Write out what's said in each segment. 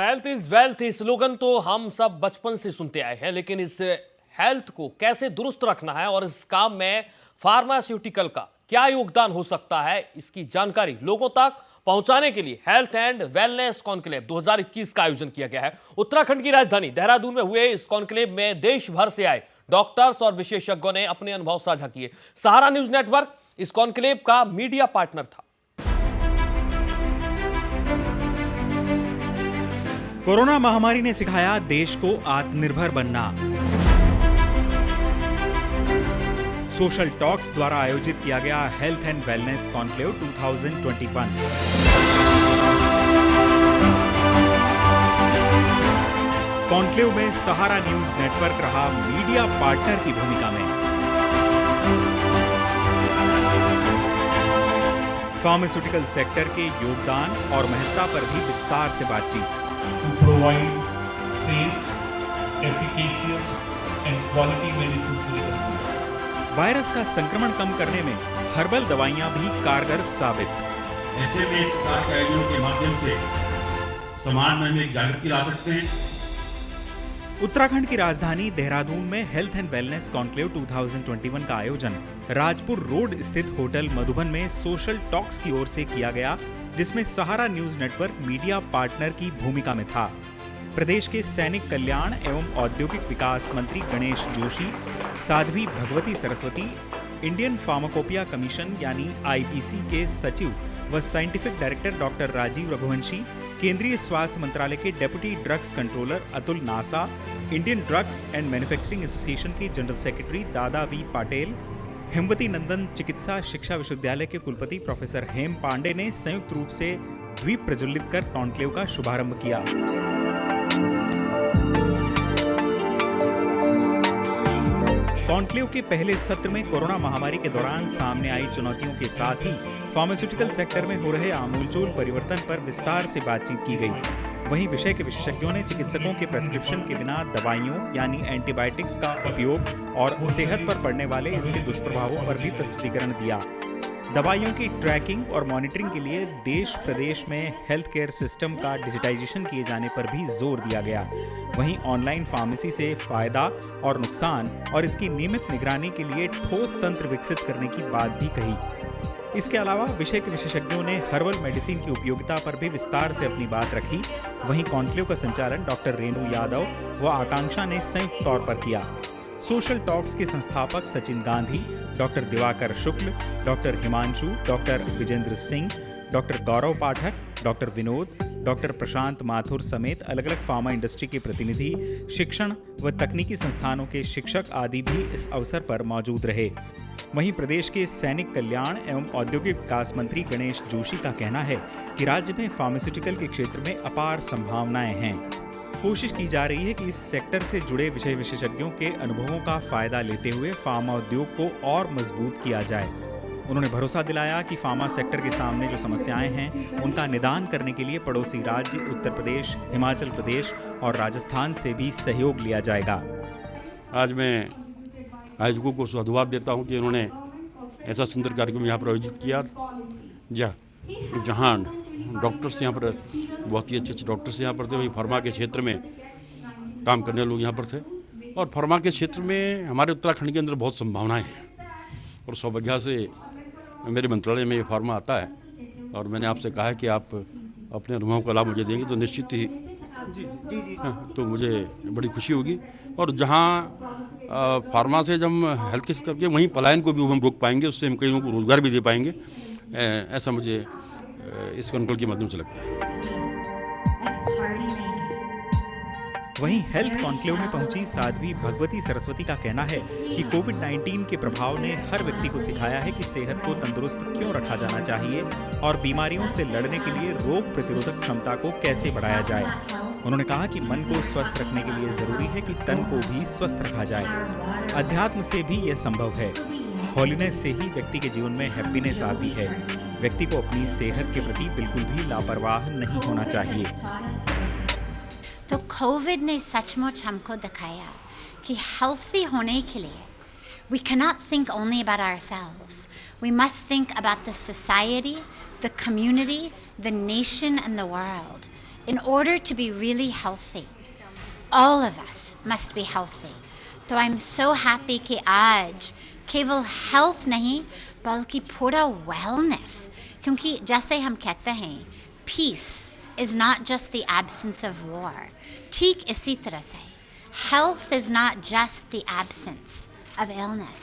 Health is wealth slogan तो हम सब बचपन से सुनते आए हैं, लेकिन इस हेल्थ को कैसे दुरुस्त रखना है और इस काम में फार्मास्यूटिकल का क्या योगदान हो सकता है, इसकी जानकारी लोगों तक पहुंचाने के लिए हेल्थ एंड वेलनेस कॉन्क्लेव 2021 का आयोजन किया गया है। उत्तराखंड की राजधानी देहरादून में हुए इस कॉन्क्लेव में देश भर से आए डॉक्टर्स और विशेषज्ञों ने अपने अनुभव साझा किए। सहारा न्यूज नेटवर्क इस कॉन्क्लेव का मीडिया पार्टनर था। कोरोना महामारी ने सिखाया देश को आत्मनिर्भर बनना। सोशल टॉक्स द्वारा आयोजित किया गया health and wellness conclave 2021। Conclave में सहारा न्यूज नेटवर्क रहा मीडिया पार्टनर की भूमिका में। फार्मास्यूटिकल सेक्टर के योगदान और महत्ता पर भी विस्तार से बातचीत। To provide safe, efficacious and quality medicines to the country. Virus का संक्रमण कम करने में हर्बल दवाइयां भी कारगर साबित। ऐसे में कार्यों के माध्यम से समाज में हम एक जागृति ला सकते हैं। उत्तराखंड की राजधानी देहरादून में हेल्थ एंड वेलनेस कॉन्क्लेव 2021 का आयोजन राजपुर रोड स्थित होटल मधुबन में सोशल टॉक्स की ओर से किया गया, जिसमें सहारा न्यूज नेटवर्क मीडिया पार्टनर की भूमिका में था। प्रदेश के सैनिक कल्याण एवं औद्योगिक विकास मंत्री Ganesh Joshi, Sadhvi Bhagwati Saraswati, Indian pharmacopoeia commission यानी आईपीसी के सचिव व scientific director doctor Rajeev Raghuvanshi, केंद्रीय स्वास्थ्य मंत्रालय के deputy drugs controller Atul Nasa, Indian drugs and manufacturing association के general secretary Dada V Patel, Hemwati Nandan चिकित्सा शिक्षा विश्वविद्यालय के कुलपति प्रोफेसर हेम पांडे ने संयुक्त रूप से द्वीप प्रज्वलित कर कॉन्क्लेव का शुभारंभ किया। कॉन्क्लेव के पहले सत्र में कोरोना महामारी के दौरान सामने आई चुनौतियों के साथ ही फार्मास्यूटिकल सेक्टर में हो रहे आमूलचूल परिवर्तन पर विस्तार से बातचीत की गई। वहीं विषय के विशेषज्ञों ने चिकित्सकों के प्रेस्क्रिप्शन के बिना दवाइयों यानी एंटीबायोटिक्स का उपयोग और सेहत पर पड़ने वाले इसके दुष्प्रभावों पर भी प्रस्तुतिकरण दिया। दवाइयों की ट्रैकिंग और मॉनिटरिंग के लिए देश प्रदेश में हेल्थ केयर सिस्टम का डिजिटाइजेशन किए जाने पर भी जोर दिया गया। वहीं ऑनलाइन फार्मेसी से फायदा और नुकसान और इसकी नियमित निगरानी के लिए ठोस तंत्र विकसित करने की बात भी कही। इसके अलावा विषय के विशेषज्ञों ने हर्बल मेडिसिन की उपयोगिता पर भी विस्तार से अपनी बात रखी। वहीं कॉन्क्लेव का संचालन डॉक्टर रेणु यादव व आकांक्षा ने संयुक्त तौर पर किया। सोशल टॉक्स के संस्थापक Sachin Gandhi, doctor Diwakar Shukla, doctor Himanshu, doctor Vijendra Singh, doctor Gaurav Pathak, doctor Vinod, doctor Prashant Mathur समेत अलग अलग फार्मा इंडस्ट्री के प्रतिनिधि, शिक्षण व तकनीकी संस्थानों के शिक्षक आदि भी इस अवसर पर मौजूद रहे। वहीं प्रदेश के सैनिक कल्याण एवं औद्योगिक विकास मंत्री गणेश जोशी का कहना है कि राज्य में फार्मास्यूटिकल के क्षेत्र में अपार संभावनाएं हैं। कोशिश की जा रही है कि इस सेक्टर से जुड़े विषय विशेषज्ञों के अनुभवों का फायदा लेते हुए फार्मा उद्योग को और मजबूत किया जाए। उन्होंने भरोसा दिलाया कि फार्मा सेक्टर के सामने जो समस्याएं हैं उनका निदान करने के लिए पड़ोसी राज्य उत्तर प्रदेश, हिमाचल प्रदेश और राजस्थान से भी सहयोग लिया जाएगा। आज मैं आयोजकों को साधुवाद देता हूं कि उन्होंने ऐसा सुंदर कार्यक्रम यहाँ पर आयोजित किया, जहाँ डॉक्टर्स यहाँ पर बहुत ही अच्छे डॉक्टर्स यहाँ पर थे। वहीं फार्मा के क्षेत्र में काम करने लोग यहाँ पर थे और फार्मा के क्षेत्र में हमारे उत्तराखंड के अंदर बहुत संभावनाएं हैं और सौभाग्य से मेरे मंत्रालय में ये फार्मा आता है और मैंने आपसे कहा है कि आप अपने अनुभवों का लाभ मुझे देंगे तो निश्चित ही तो मुझे बड़ी खुशी होगी। और जहाँ फार्मा से जब हम हेल्थ के करके वहीं पलायन को भी हम रोक पाएंगे, उससे हम कई लोगों को रोजगार भी दे पाएंगे, ऐसा मुझे इस कॉन्क्लेव के माध्यम से लगता है। वहीं हेल्थ कॉन्क्लेव में पहुंची साध्वी भगवती सरस्वती का कहना है कि कोविड-19 के प्रभाव ने हर व्यक्ति को सिखाया है कि सेहत को तंदुरुस्त क्यों रखा जाना चाहिए और बीमारियों से लड़ने के लिए रोग प्रतिरोधक क्षमता को कैसे बढ़ाया जाए। उन्होंने कहा कि मन को स्वस्थ रखने के लिए जरूरी है कि तन को भी स्वस्थ रखा जाए। अध्यात्म से भी यह संभव है। हॉलीनेस से ही व्यक्ति के जीवन में हैप्पीनेस आती है। व्यक्ति को अपनी सेहत के प्रति बिल्कुल भी लापरवाह नहीं होना चाहिए। तो कोविड ने सचमुच हमको दिखाया कि हेल्थी होने के लिए we cannot think only about ourselves. We must think about the society, the community, the nation and the world. in order to be really healthy, all of us must be healthy. तो I'm so happy कि आज केवल health नहीं बल्कि पूरा wellness, क्योंकि जैसे हम कहते हैं peace is not just the absence of war. ठीक इसी तरह से health is not just the absence of illness.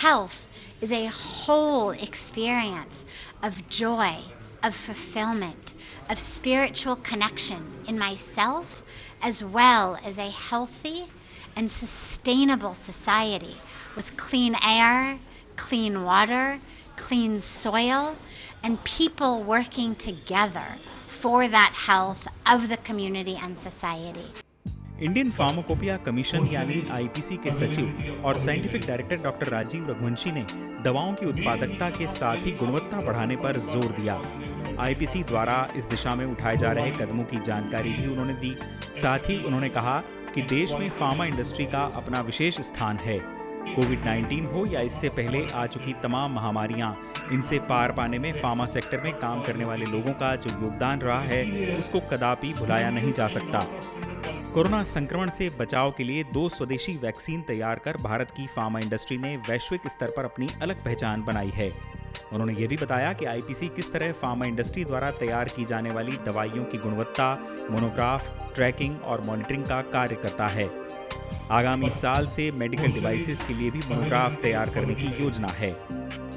Health is a whole experience of joy, of fulfillment, of spiritual connection in myself, as well as a healthy and sustainable society with clean air, clean water, clean soil, and people working together for that health of the community and society. Indian pharmacopoeia commission यानी IPC के सचिव और scientific director doctor Rajeev Raghuvanshi ने दवाओं की उत्पादकता के साथ ही गुणवत्ता बढ़ाने पर जोर दिया। आईपीसी द्वारा इस दिशा में उठाए जा रहे कदमों की जानकारी भी उन्होंने दी। साथ ही उन्होंने कहा कि देश में फार्मा इंडस्ट्री का अपना विशेष स्थान है। कोविड-19 हो या इससे पहले आ चुकी तमाम महामारियां, इनसे पार पाने में फार्मा सेक्टर में काम करने वाले लोगों का जो योगदान रहा है उसको कदापि भुलाया नहीं जा सकता। कोरोना संक्रमण से बचाव के लिए 2 स्वदेशी वैक्सीन तैयार कर भारत की फार्मा इंडस्ट्री ने वैश्विक स्तर पर अपनी अलग पहचान बनाई है। उन्होंने ये भी बताया कि आईपीसी किस तरह फार्मा इंडस्ट्री द्वारा तैयार की जाने वाली दवाइयों की गुणवत्ता, मोनोग्राफ, ट्रैकिंग और मॉनिटरिंग का कार्य करता है। आगामी साल से मेडिकल डिवाइसेस के लिए भी मोनोग्राफ तैयार करने की योजना है।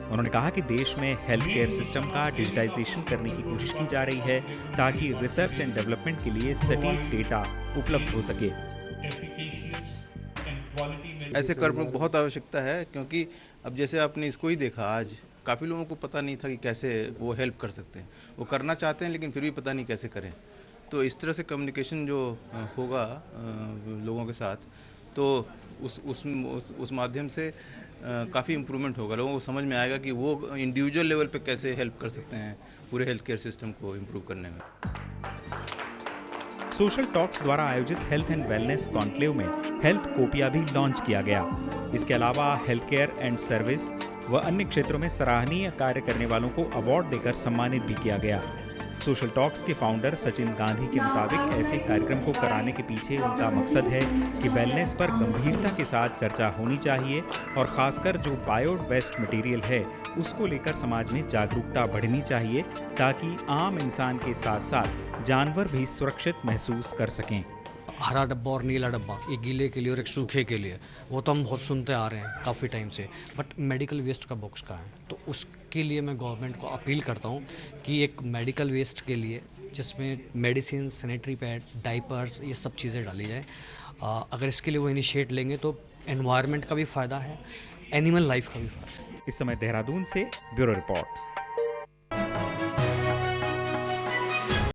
उन्होंने कहा कि देश में हेल्थ केयर सिस्टम का डिजिटाइजेशन करने की कोशिश की जा रही है ताकि रिसर्च एंड डेवलपमेंट के लिए सटीक डेटा उपलब्ध हो सके। ऐसे कर्म में बहुत आवश्यकता है, क्योंकि अब जैसे आपने इसको ही देखा, आज काफ़ी लोगों को पता नहीं था कि कैसे वो हेल्प कर सकते हैं। वो करना चाहते हैं लेकिन फिर भी पता नहीं कैसे करें। तो इस तरह से कम्युनिकेशन जो होगा लोगों के साथ, तो उस माध्यम से काफ़ी इम्प्रूवमेंट होगा। लोगों को समझ में आएगा कि वो इंडिविजुअल लेवल पे कैसे हेल्प कर सकते हैं पूरे हेल्थ केयर सिस्टम को इम्प्रूव करने में। सोशल टॉक्स द्वारा आयोजित हेल्थ एंड वेलनेस कॉन्क्लेव में हेल्थ कोपिया भी लॉन्च किया गया। इसके अलावा हेल्थ केयर एंड सर्विस व अन्य क्षेत्रों में सराहनीय कार्य करने वालों को अवार्ड देकर सम्मानित भी किया गया। सोशल टॉक्स के फाउंडर सचिन गांधी के मुताबिक ऐसे कार्यक्रम को कराने के पीछे उनका मकसद है कि वेलनेस पर गंभीरता के साथ चर्चा होनी चाहिए और खासकर जो बायो वेस्ट मटेरियल है उसको लेकर समाज में जागरूकता बढ़नी चाहिए ताकि आम इंसान के साथ साथ जानवर भी सुरक्षित महसूस कर सकें। हरा डब्बा और नीला डब्बा, एक गीले के लिए और एक सूखे के लिए, वो तो हम बहुत सुनते आ रहे हैं काफ़ी टाइम से, बट मेडिकल वेस्ट का बॉक्स कहाँ है? तो उसके लिए मैं गवर्नमेंट को अपील करता हूँ कि एक मेडिकल वेस्ट के लिए जिसमें मेडिसिन, सैनिटरी पैड, डाइपर्स, ये सब चीज़ें डाली जाए। अगर इसके लिए वो इनिशिएट लेंगे तो एनवायरनमेंट का भी फ़ायदा है, एनिमल लाइफ का भी फ़ायदा है। इस समय देहरादून से ब्यूरो रिपोर्ट।